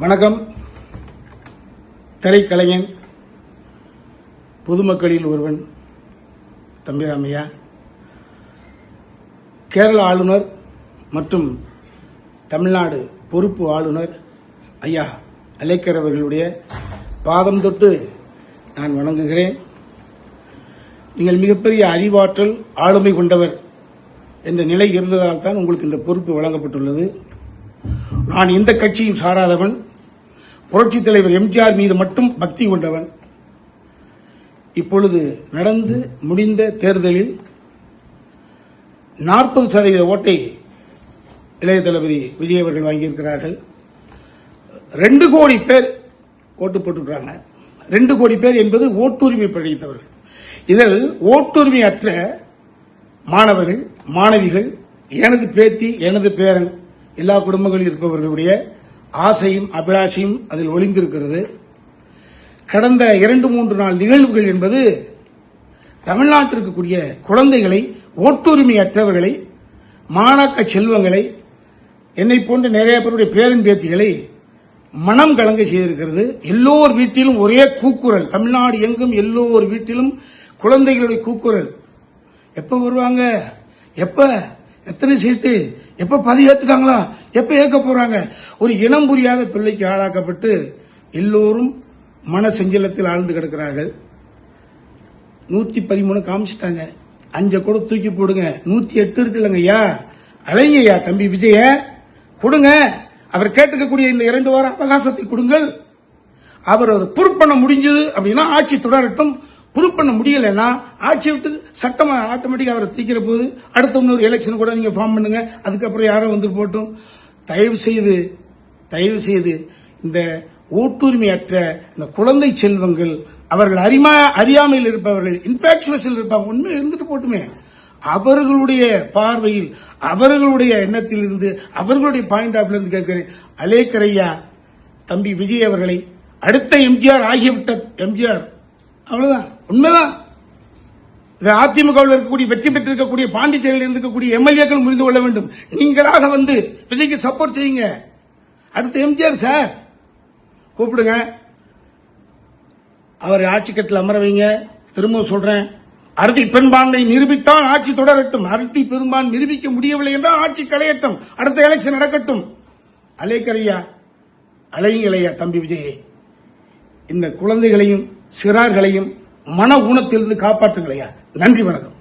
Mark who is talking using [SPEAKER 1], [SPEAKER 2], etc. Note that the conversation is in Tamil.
[SPEAKER 1] வணக்கம். திரைக்கலைஞன், பொதுமக்களில் ஒருவன் தம்பிராமையா, கேரள ஆளுநர் மற்றும் தமிழ்நாடு பொறுப்பு ஆளுநர் ஐயா அலேக்கர் அவர்களுடைய பாதம் தொட்டு நான் வணங்குகிறேன். நீங்கள் மிகப்பெரிய அறிவாற்றல், ஆளுமை கொண்டவர் என்ற நிலை இருந்ததால் தான் உங்களுக்கு இந்த பொறுப்பு வழங்கப்பட்டுள்ளது. நான் எந்த கட்சியும் சாராதவன், புரட்சித் தலைவர் எம்ஜிஆர் மீது மட்டும் பக்தி கொண்டவன். இப்பொழுது நடந்து முடிந்த தேர்தலில் 40% ஓட்டை இளைய தளபதி விஜய் அவர்கள் வாங்கியிருக்கிறார்கள். 2 கோடி பேர் ஓட்டு போட்டுக்கிறாங்க. 2 கோடி பேர் என்பது ஓட்டுரிமை படைத்தவர்கள். இதில் ஓட்டுரிமை அற்ற மாணவர்கள், மாணவிகள், எனது பேத்தி, எனது பேரன், எல்லா குடும்பங்களில் இருப்பவர்களுடைய ஆசையும் அபிலாஷையும் அதில் ஒளிந்திருக்கிறது. கடந்த 2-3 நாள் நிகழ்வுகள் என்பது தமிழ்நாட்டில் இருக்கக்கூடிய குழந்தைகளை, ஓட்டுரிமை அற்றவர்களை, மாணாக்க செல்வங்களை, என்னை போன்ற நிறைய பேருடைய பேரன் பேத்திகளை மனம் கலங்க செய்திருக்கிறது. எல்லோர் வீட்டிலும் ஒரே கூக்குரல், தமிழ்நாடு எங்கும் எல்லோர் வீட்டிலும் குழந்தைகளுடைய கூக்குரல். எப்ப வருவாங்க, எப்ப, எத்தனை சீட்டு, எப்ப பதிவு ஏத்துட்டாங்களா, எப்ப ஏற்க போறாங்க, ஒரு இனம் புரியாத தொல்லைக்கு ஆளாக்கப்பட்டு எல்லோரும் மன செஞ்சலத்தில் ஆழ்ந்து கிடக்கிறார்கள். 113 காமிச்சிட்டாங்க, 5 கூட தூக்கி போடுங்க, 108 இருக்குல்லங்க ஐயா, அலைங்க ஐயா தம்பி விஜய கொடுங்க. அவர் கேட்டுக்கக்கூடிய இந்த 2 வார அவகாசத்தை கொடுங்கள். அவர் அதை ப்ரூவ் பண்ண முடிஞ்சது அப்படின்னா ஆட்சி தொடரட்டும். ப்ரூவ் பண்ண முடியலன்னா ஆட்சி விட்டு சட்டம் ஆட்டோமேட்டிக்கா அவரை தீக்கிற போது அடுத்த இன்னொரு எலெக்ஷன் கூட நீங்க ஃபார்ம் பண்ணுங்க. அதுக்கப்புறம் யாரும் வந்து போட்டும். தயவு செய்து இந்த ஓட்டுரிமையற்ற இந்த குழந்தை செல்வங்கள், அவர்கள் அறியாமையில் இருப்பவர்கள், இன்ஃபாக்சுவேஷன் இருப்பாங்க, உண்மை இருந்துட்டு போட்டுமே, அவர்களுடைய பார்வையில், அவர்களுடைய எண்ணத்தில் இருந்து, அவர்களுடைய பாயிண்ட் ஆஃப் இருந்து கேட்கிறேன். அலேக்கர் ஐயா தம்பி விஜய் அவர்களை அடுத்த எம்ஜிஆர் ஆகியவிட்ட எம்ஜிஆர், அவ்வளவுதான், உண்மைதான். அதிமுகவில் இருக்கக்கூடிய வெற்றி பெற்றிருக்கக்கூடிய பாண்டிச்சேரியில் இருக்கக்கூடிய எம்எல்ஏக்கள் புரிந்து கொள்ள வேண்டும். நீங்களாக வந்து விஜய்க்கு சப்போர்ட் செய்யுங்க. அடுத்த எம்ஜிஆர் சார் கூப்பிடுங்க, அவர் ஆட்சி கட்டில் அமர வைங்க. திரும்ப சொல்றேன், அறுதி பெரும்பான்மை நிரூபித்தால் ஆட்சி தொடரட்டும். அறுதி பெரும்பான்மை நிரூபிக்க முடியவில்லை என்றால் ஆட்சி களையட்டும், அடுத்த எலெக்ஷன் நடக்கட்டும். அலேக்கர் ஐயா, அலைங்களையா தம்பி விஜயை, இந்த குழந்தைகளையும் சிறார்களையும் மன ஊனத்திலிருந்து காப்பாற்றுங்களையா. நன்றி, வணக்கம்.